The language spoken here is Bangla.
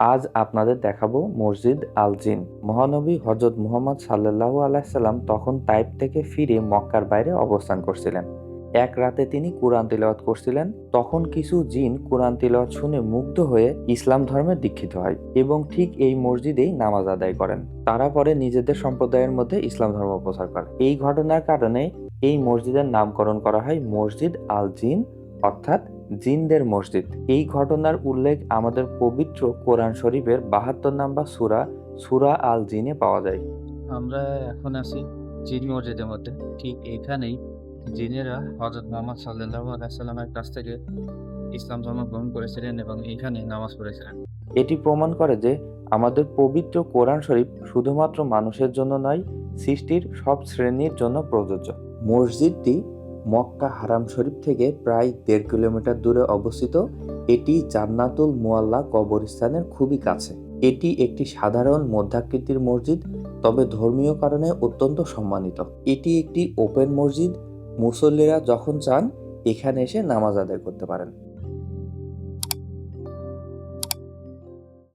আজ আপনাদের দেখাবো মসজিদ আল জিন। মহানবী হযরত মুহাম্মদ সাল্লাল্লাহু আলাইহি সাল্লাম তখন তাইফ থেকে ফিরে মক্কার বাইরে অবস্থান করছিলেন। এক রাতে তিনি কুরআন তিলাওয়াত করছিলেন। তখন কিছু জিন কুরআন তিলাওয়াত শুনে মুগ্ধ হয়ে ইসলাম ধর্মে দীক্ষিত হয় এবং ঠিক এই মসজিদেই নামাজ আদায় করেন। তারা পরে নিজেদের সম্প্রদায়ের মধ্যে ইসলাম ধর্ম প্রচার করে। এই ঘটনার কারণে এই মসজিদের নামকরণ করা হয় মসজিদ আল জিন, অর্থাৎ জিনদের মসজিদ। এই ঘটনার উল্লেখ আমাদের পবিত্র কোরআন শরীফের ৭২ নম্বর সূরা সূরা আল জিনে পাওয়া যায়। আমরা এখন আছি জিন মসজিদের মধ্যে। ঠিক এখানেই জিনেরা হযরত মুহাম্মদ সাল্লাল্লাহু আলাইহি সাল্লামের কাছ থেকে ইসলাম ধর্ম গ্রহণ করেছিলেন এবং এখানে নামাজ পড়েছিলেন। এটি প্রমাণ করে যে আমাদের পবিত্র কোরআন শরীফ শুধুমাত্র মানুষের জন্য নয়, সৃষ্টির সব শ্রেণীর জন্য প্রযোজ্য। মসজিদটি মক্কা হারাম শরীফ থেকে প্রায় ১.৫ কিলোমিটার দূরে অবস্থিত। এটি জান্নাতুল মুআল্লা কবরস্থানের খুবই কাছে। এটি একটি সাধারণ মধ্যাকৃতির মসজিদ, তবে ধর্মীয় কারণে অত্যন্ত সম্মানিত। এটি একটি ওপেন মসজিদ। মুসল্লিরা যখন চান এখানে এসে নামাজ আদায় করতে পারেন।